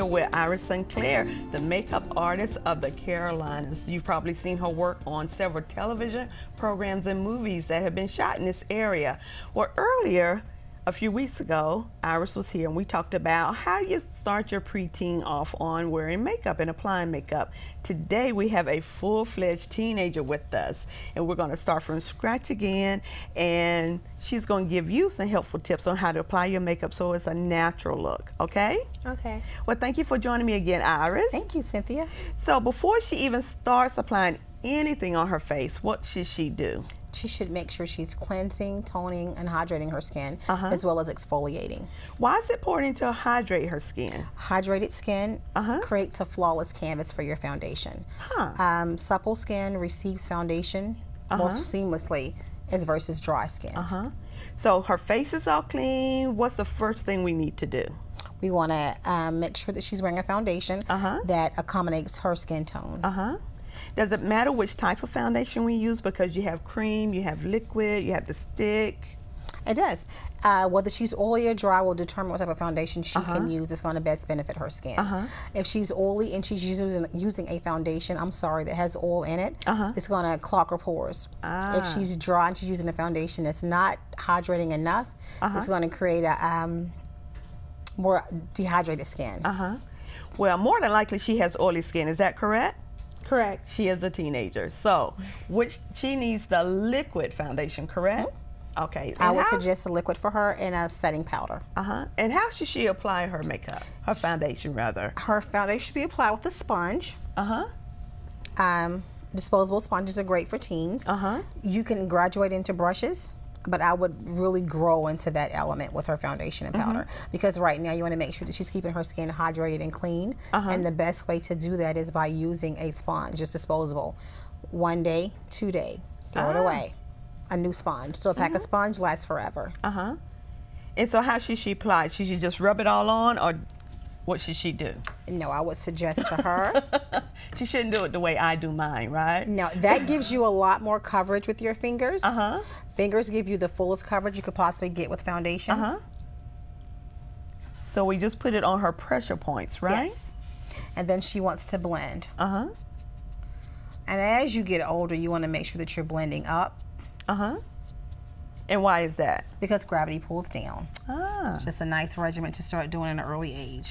here with Iris Sinclair, the makeup artist of the Carolinas. You've probably seen her work on several television programs and movies that have been shot in this area. Well, earlier, a few weeks ago, Iris was here and we talked about how you start your preteen off on wearing makeup and applying makeup. Today we have a full-fledged teenager with us and we're going to start from scratch again, and she's going to give you some helpful tips on how to apply your makeup so it's a natural look, okay? Okay. Well, thank you for joining me again, Iris. Thank you, Cynthia. So before she even starts applying anything on her face, what should she do? She should make sure she's cleansing, toning, and hydrating her skin, as well as exfoliating. Why is it important to hydrate her skin? Hydrated skin creates a flawless canvas for your foundation. Supple skin receives foundation more seamlessly as versus dry skin. So her face is all clean. What's the first thing we need to do? We want to make sure that she's wearing a foundation that accommodates her skin tone. Does it matter which type of foundation we use, because you have cream, you have liquid, you have the stick? It does. Whether she's oily or dry will determine what type of foundation she can use that's going to best benefit her skin. If she's oily and she's using a foundation, I'm sorry, that has oil in it, it's going to clog her pores. If she's dry and she's using a foundation that's not hydrating enough, it's going to create a more dehydrated skin. Well, more than likely she has oily skin. Is that correct? Correct. She is a teenager, so she needs the liquid foundation, correct? Okay. I would suggest a liquid for her and a setting powder. And how should she apply her makeup, her foundation rather? Her foundation should be applied with a sponge. Disposable sponges are great for teens. You can graduate into brushes, but I would really grow into that element with her foundation and powder, because right now you want to make sure that she's keeping her skin hydrated and clean, and the best way to do that is by using a sponge, just disposable. 1 day, 2 day, throw it away. A new sponge. So a pack of sponge lasts forever. And so how should she apply? Should she just rub it all on, or what should she do? No, I would suggest to her. She shouldn't do it the way I do mine, right? No, that gives you a lot more coverage with your fingers. Fingers give you the fullest coverage you could possibly get with foundation. So we just put it on her pressure points, right? Yes. And then she wants to blend. And as you get older, you want to make sure that you're blending up. And why is that? Because gravity pulls down. It's just a nice regimen to start doing at an early age.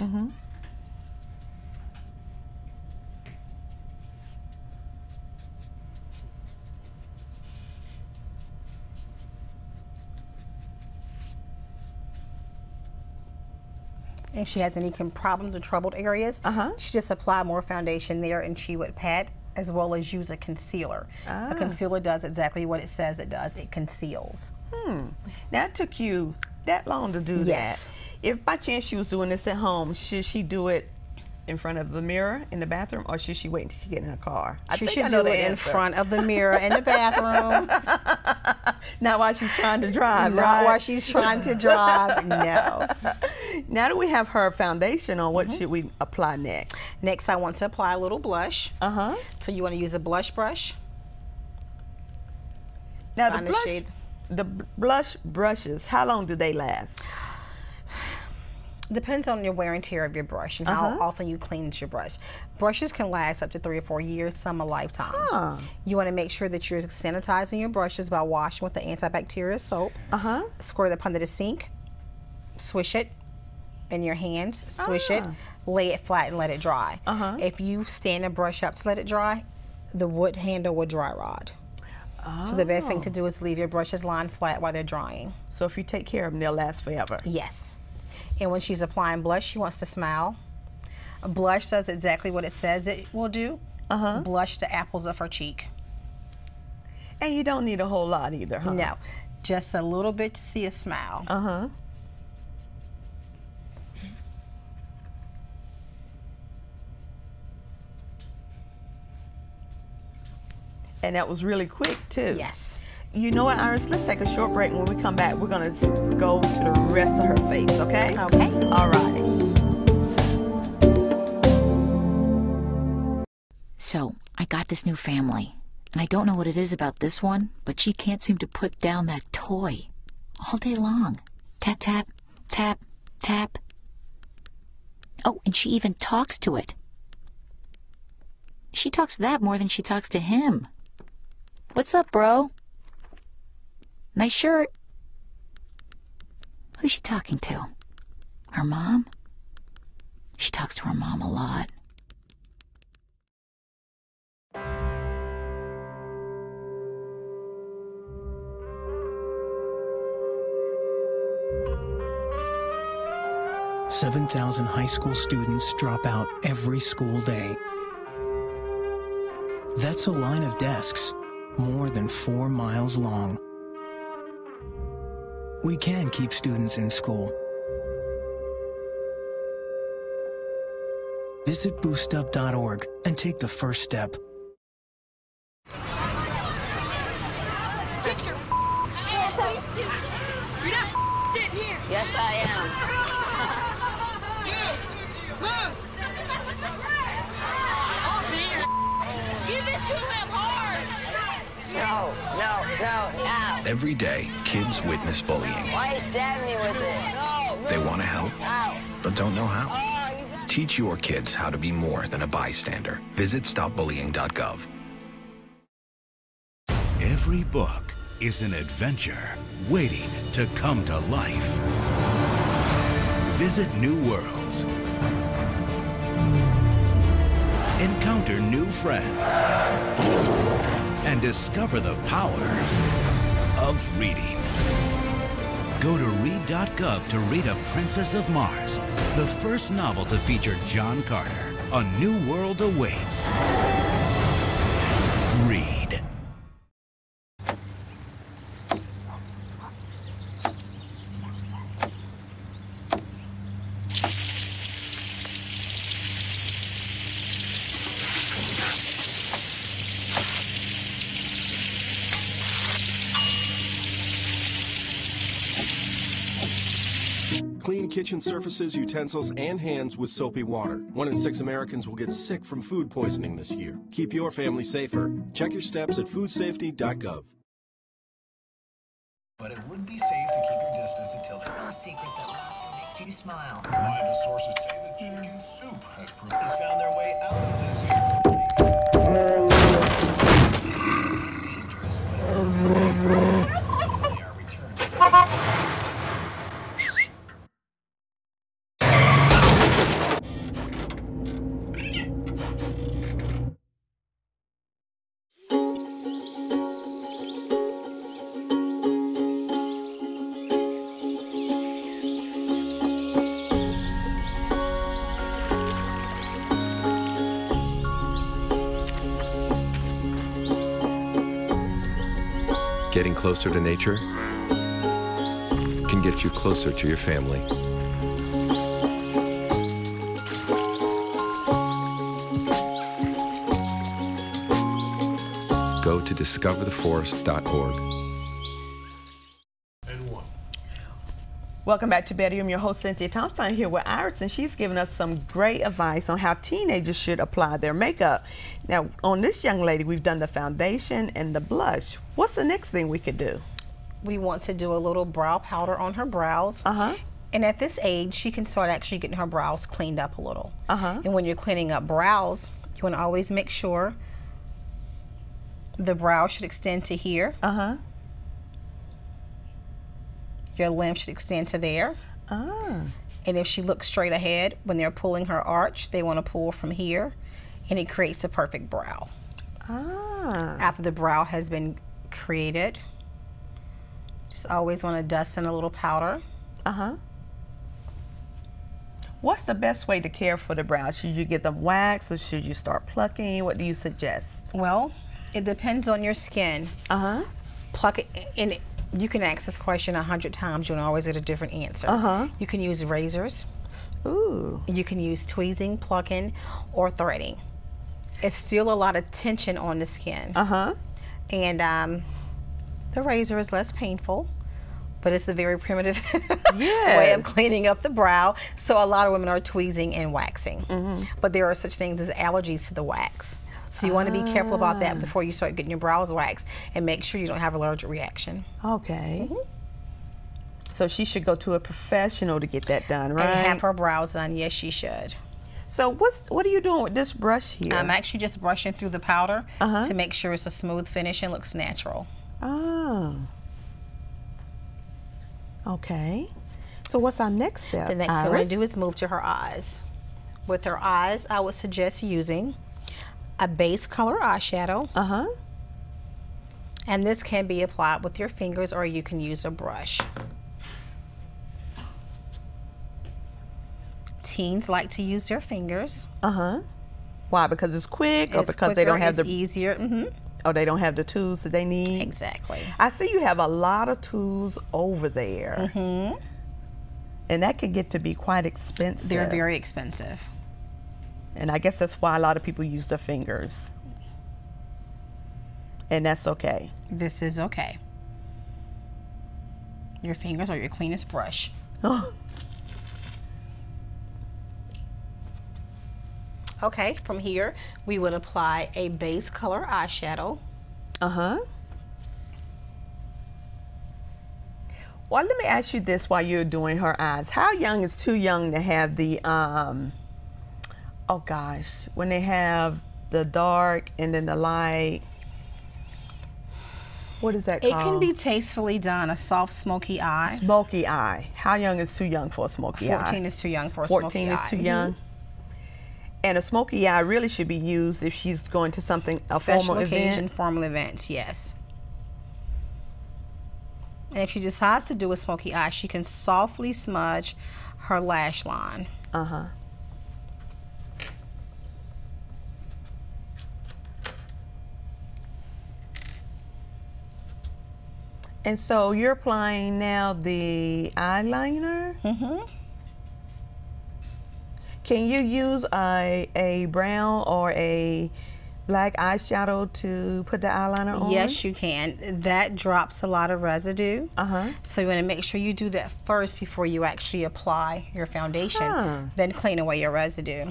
If she has any problems or troubled areas, she just apply more foundation there, and she would pat as well as use a concealer. A concealer does exactly what it says it does. It conceals. Now, it took you that long to do that. If by chance she was doing this at home, should she do it in front of the mirror in the bathroom, or should she wait until she get in her car? She should do it in front of the mirror in the bathroom. Not while she's trying to drive, Not while she's trying to drive, no. Now that we have her foundation on, what should we apply next? Next, I want to apply a little blush. So you want to use a blush brush. Now the blush brushes, how long do they last? Depends on your wear and tear of your brush and how often you cleanse your brush. Brushes can last up to 3 or 4 years, some a lifetime. You want to make sure that you're sanitizing your brushes by washing with the antibacterial soap. Squirt it up under the sink, swish it in your hands, swish it, lay it flat and let it dry. If you stand a brush up to let it dry, the wood handle will dry rot. So the best thing to do is leave your brushes lying flat while they're drying. So if you take care of them, they'll last forever. Yes. And when she's applying blush, she wants to smile. Blush does exactly what it says it will do. Blush the apples of her cheek. And you don't need a whole lot either, huh? No, just a little bit to see a smile. And that was really quick, too. Yes. You know what, Iris? Let's take a short break. When we come back, we're going to go to the rest of her face, okay? Okay. All right. So, I got this new family, and I don't know what it is about this one, but she can't seem to put down that toy all day long. Tap, tap, tap, tap. Oh, and she even talks to it. She talks to that more than she talks to him. What's up, bro? Nice shirt. Who's she talking to? Her mom? She talks to her mom a lot. "7,000 high school students drop out every school day. That's a line of desks more than 4 miles long. We can keep students in school. Visit boostup.org and take the first step. Get your ass suit. You're not sitting here. Yes, I am. Move. Give it to him hard. No. Ow. Every day, kids witness bullying. Why you stabbing me with it? No. They want to help, Ow. but don't know how. Oh, Teach your kids how to be more than a bystander. Visit stopbullying.gov. Every book is an adventure waiting to come to life. Visit new worlds. Encounter new friends. And discover the power of reading. Go to read.gov to read A Princess of Mars, the first novel to feature John Carter. A new world awaits. Read. Clean kitchen surfaces, utensils, and hands with soapy water. 1 in 6 Americans will get sick from food poisoning this year. Keep your family safer. Check your steps at foodsafety.gov. But it would be safe to keep your distance until there's no secret that makes you smile. Reliable sources say that chicken soup has found their way out of this year. Dangerous, but they are returned. Getting closer to nature can get you closer to your family. Go to discovertheforest.org. Welcome back to Betty. I'm your host, Cynthia Thompson. I'm here with Iris, and she's giving us some great advice on how teenagers should apply their makeup. Now, on this young lady, we've done the foundation and the blush. What's the next thing we could do? We want to do a little brow powder on her brows. And at this age, she can start actually getting her brows cleaned up a little. And when you're cleaning up brows, you want to always make sure the brow should extend to here. Your length should extend to there. And if she looks straight ahead, when they're pulling her arch, they want to pull from here, and it creates the perfect brow. After the brow has been created, just always want to dust in a little powder. What's the best way to care for the brows? Should you get them waxed or should you start plucking? What do you suggest? Well, it depends on your skin. Pluck it, and you can ask this question 100 times. You'll always get a different answer. You can use razors. You can use tweezing, plucking, or threading. It's still a lot of tension on the skin. And the razor is less painful, but it's a very primitive way of cleaning up the brow. So a lot of women are tweezing and waxing. But there are such things as allergies to the wax. So you want to be careful about that before you start getting your brows waxed, and make sure you don't have an allergic reaction. So she should go to a professional to get that done, right? And have her brows done. Yes, she should. So what are you doing with this brush here? I'm actually just brushing through the powder to make sure it's a smooth finish and looks natural. Oh. Okay. So what's our next step? The next thing we're going to do is move to her eyes. With her eyes, I would suggest using a base color eyeshadow. And this can be applied with your fingers or you can use a brush. Teens like to use their fingers. Why? Because it's quick, or because they don't have the easier. Or they don't have the tools that they need. Exactly. I see you have a lot of tools over there. And that can get to be quite expensive. They're very expensive. And I guess that's why a lot of people use their fingers. And that's okay. This is okay. Your fingers are your cleanest brush. Okay, from here, we would apply a base color eyeshadow. Well, let me ask you this while you're doing her eyes. How young is too young to have the, oh gosh, when they have the dark and then the light? What is that called? It can be tastefully done, a soft smoky eye. Smoky eye. How young is too young for a smoky eye? 14 is too young for a smoky eye. 14 is too young? And a smoky eye really should be used if she's going to something, a formal event? Formal events, yes. And if she decides to do a smoky eye, she can softly smudge her lash line. And so you're applying now the eyeliner? Can you use a brown or a black eyeshadow to put the eyeliner on? Yes, you can. That drops a lot of residue. So you want to make sure you do that first before you actually apply your foundation. Then clean away your residue.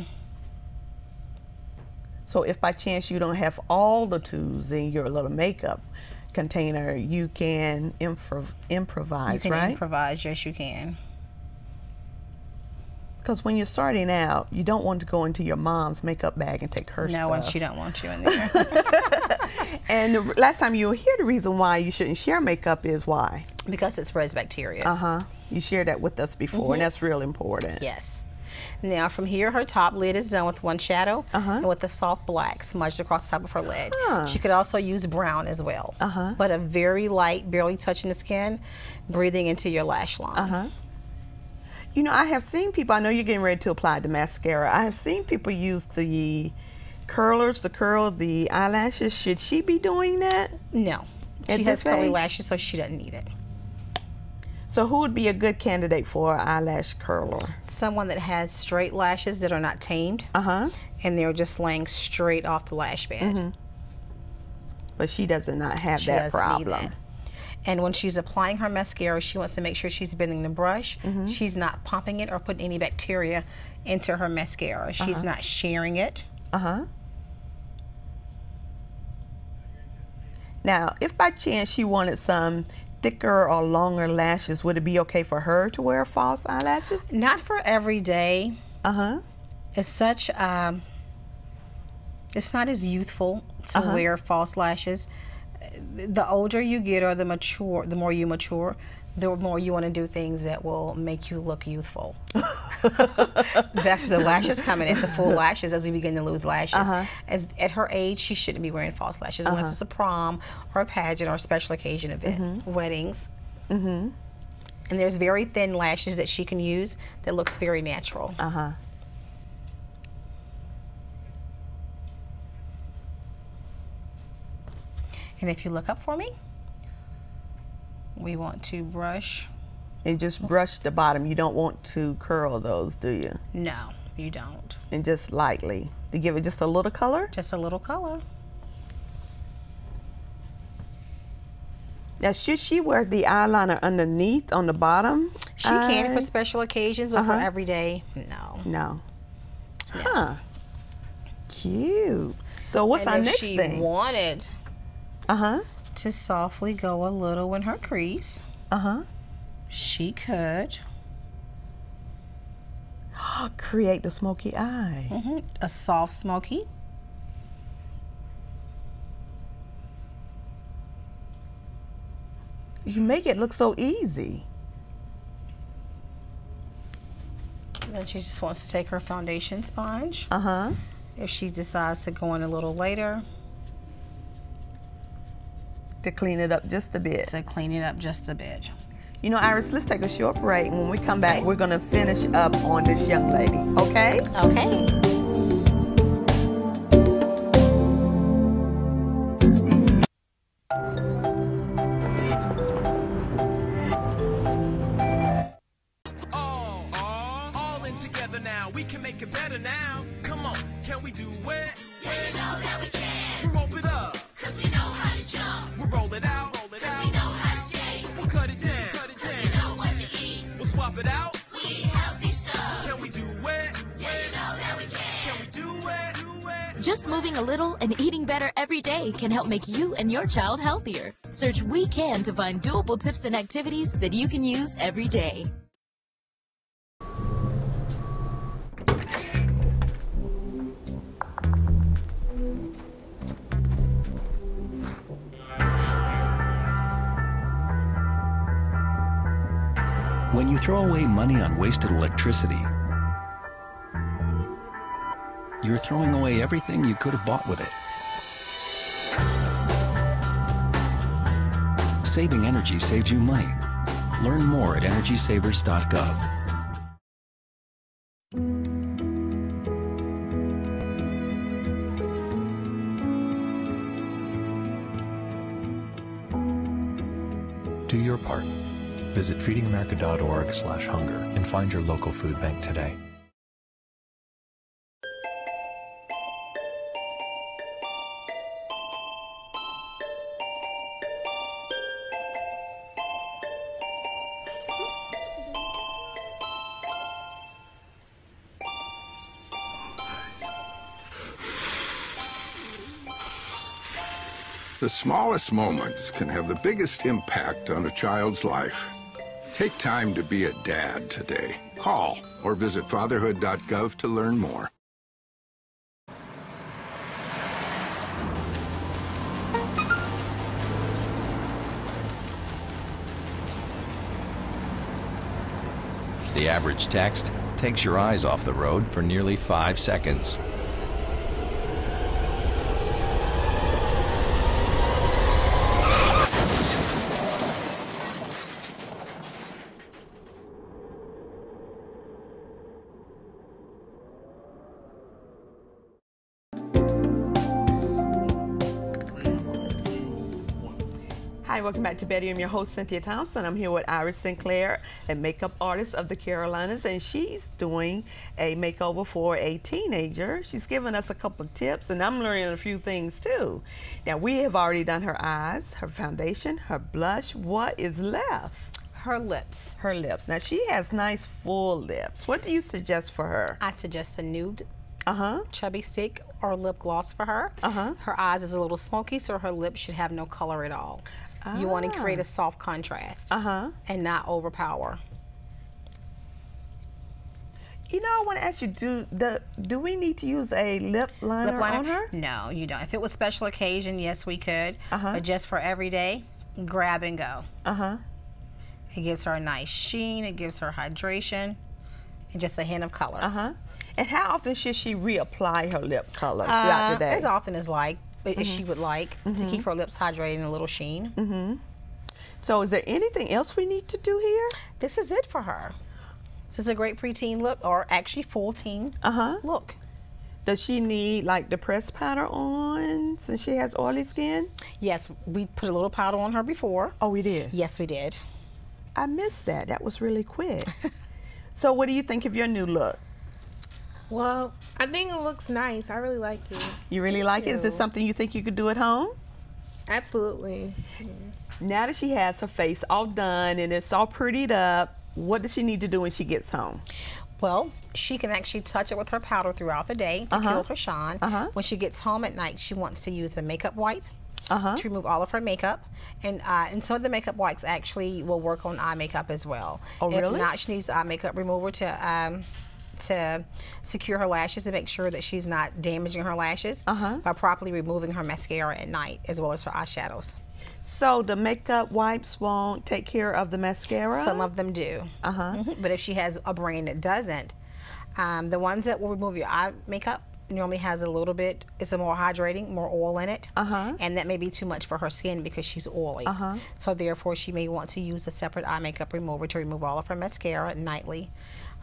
So if by chance you don't have all the tools in your little makeup container, you can improvise, you can right? Improvise, yes you can. Because when you're starting out, you don't want to go into your mom's makeup bag and take her stuff. No, and she don't want you in there. And the last time you were here, the reason why you shouldn't share makeup is why? Because it spreads bacteria. You shared that with us before, and that's real important. Yes. Now from here, her top lid is done with one shadow and with a soft black smudged across the top of her lid. She could also use brown as well, but a very light, barely touching the skin, breathing into your lash line. You know, I have seen people, I know you're getting ready to apply the mascara. I have seen people use the curlers to curl the eyelashes. Should she be doing that? No. She has curly lashes, so she doesn't need it. So who would be a good candidate for an eyelash curler? Someone that has straight lashes that are not tamed. And they're just laying straight off the lash bed. But she does not have that problem. And when she's applying her mascara, she wants to make sure she's bending the brush. She's not pumping it or putting any bacteria into her mascara. She's not sharing it. Now, if by chance she wanted some thicker or longer lashes, would it be okay for her to wear false eyelashes? Not for every day. It's such, it's not as youthful to wear false lashes. The older you get or the more you mature, the more you want to do things that will make you look youthful. That's where the lashes come in, at the full lashes as we begin to lose lashes. At her age, she shouldn't be wearing false lashes unless it's a prom or a pageant or a special occasion event, weddings. And there's very thin lashes that she can use that looks very natural. And if you look up for me, we want to brush. And just brush the bottom. You don't want to curl those, do you? No, you don't. And just lightly. To give it just a little color? Just a little color. Now, should she wear the eyeliner underneath on the bottom? She can for special occasions, but for every day, no. No. Cute. So what's our next thing? If she wanted to softly go a little in her crease, She could create the smoky eye. A soft smoky. You make it look so easy. Then she just wants to take her foundation sponge. Uh-huh. If she decides to go in a little later. To clean it up just a bit. To clean it up just a bit. You know, Iris, let's take a short break. When we come back, we're going to finish up on this young lady, okay? Okay. All in together now. We can make it better now. Come on, can we do it? Yeah, you know that we can. We rope it up. Cause we know how to jump. We'll roll it out. Cause we know how to skate. We'll cut it down. Cause we know what to eat. We'll swap it out. We eat healthy stuff. Can we do it? Yeah, you know that we can. Can we do it? Just moving a little and eating better every day can help make you and your child healthier. Search We Can to find doable tips and activities that you can use every day. When you throw away money on wasted electricity, you're throwing away everything you could have bought with it. Saving energy saves you money. Learn more at EnergySavers.gov. Do your part. Visit feedingamerica.org/hunger and find your local food bank today. The smallest moments can have the biggest impact on a child's life. Take time to be a dad today. Call or visit fatherhood.gov to learn more. The average text takes your eyes off the road for nearly 5 seconds. Hi, welcome back to Betty. I'm your host, Cynthia Thompson. I'm here with Iris Sinclair, a makeup artist of the Carolinas, and she's doing a makeover for a teenager. She's given us a couple of tips, and I'm learning a few things too. Now, we have already done her eyes, her foundation, her blush. What is left? Her lips. Her lips. Now, she has nice, full lips. What do you suggest for her? I suggest a nude chubby stick or lip gloss for her. Her eyes is a little smoky, so her lips should have no color at all. You want to create a soft contrast and not overpower. You know, I want to ask you, do we need to use a lip liner on her? No, you don't. If it was special occasion, yes, we could. But just for every day, grab and go. It gives her a nice sheen. It gives her hydration and just a hint of color. And how often should she reapply her lip color throughout the day? As often as she would like to keep her lips hydrated and a little sheen. So is there anything else we need to do here? This is it for her. This is a great preteen look, or actually full teen look. Does she need like the pressed powder on since she has oily skin? Yes, we put a little powder on her before. Oh, we did? Yes, we did. I missed that. That was really quick. So what do you think of your new look? Well, I think it looks nice. I really like it. You really like it? Is this something you think you could do at home? Absolutely. Now that she has her face all done and it's all prettied up, what does she need to do when she gets home? Well, she can actually touch it with her powder throughout the day to kill her shine. When she gets home at night, she wants to use a makeup wipe to remove all of her makeup. And some of the makeup wipes actually will work on eye makeup as well. Oh, really? If not, she needs eye makeup remover to secure her lashes and make sure that she's not damaging her lashes by properly removing her mascara at night as well as her eyeshadows. So the makeup wipes won't take care of the mascara? Some of them do. But if she has a brand that doesn't, the ones that will remove your eye makeup normally has a little bit, it's a more hydrating, more oil in it, and that may be too much for her skin because she's oily. So therefore she may want to use a separate eye makeup remover to remove all of her mascara nightly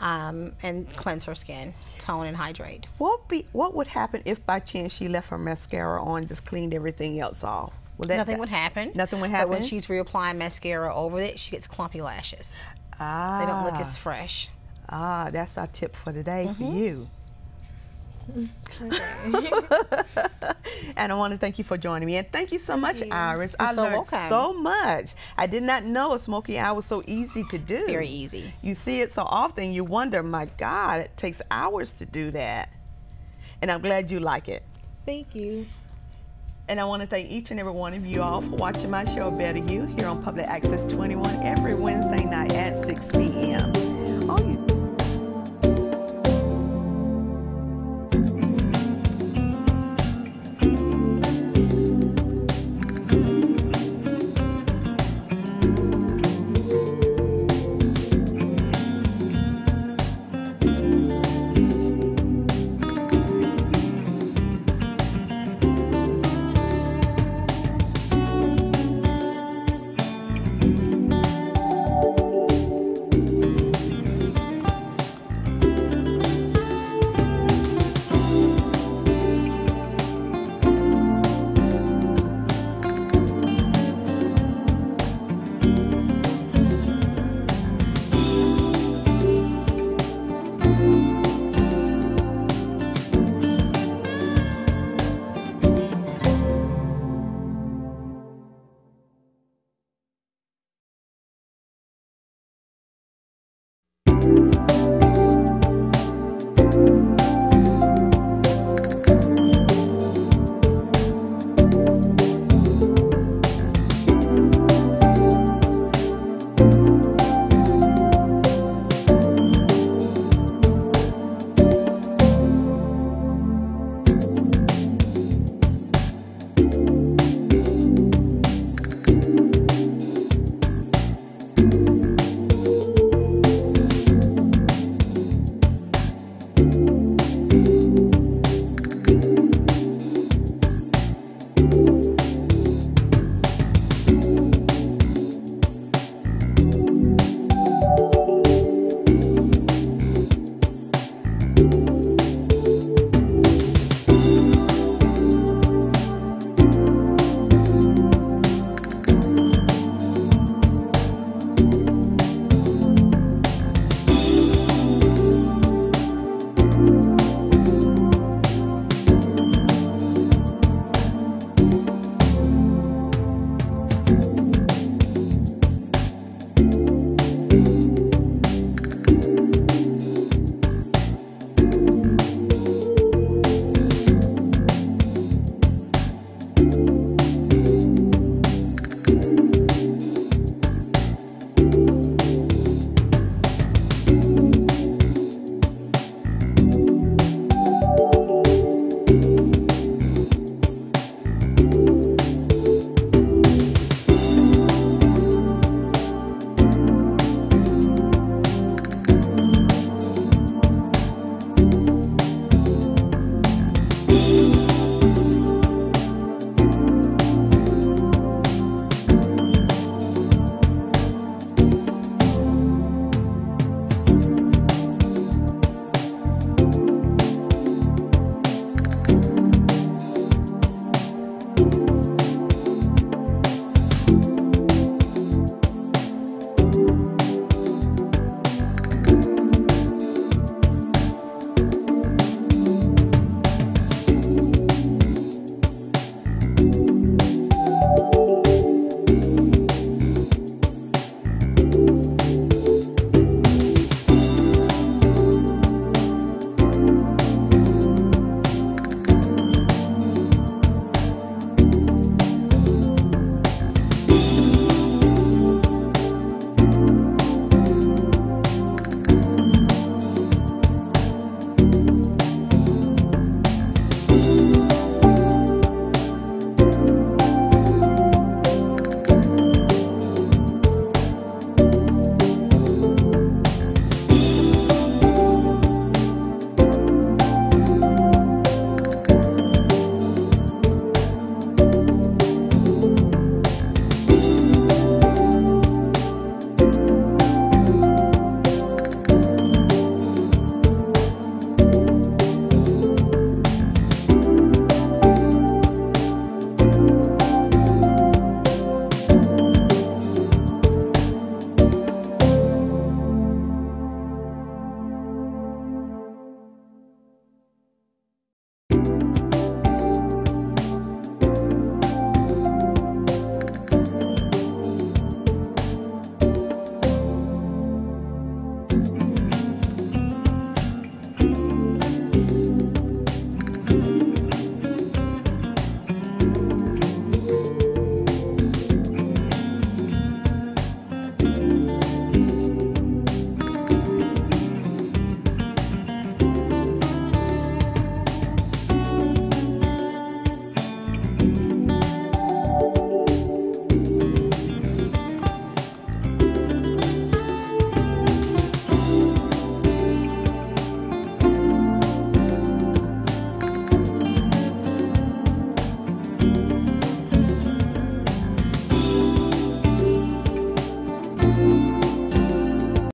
and cleanse her skin, tone and hydrate. What would happen if by chance she left her mascara on and just cleaned everything else off? Nothing would happen. Nothing would happen? But when she's reapplying mascara over it, she gets clumpy lashes. They don't look as fresh. That's our tip for today for you. And I want to thank you for joining me, and thank you so much, Iris. I learned so much. I did not know a smoky eye was so easy to do. It's very easy. You see it so often, you wonder, my God, it takes hours to do that. And I'm glad you like it. Thank you. And I want to thank each and every one of you all for watching my show, Better You, here on Public Access 21 every Wednesday night at 6 p.m.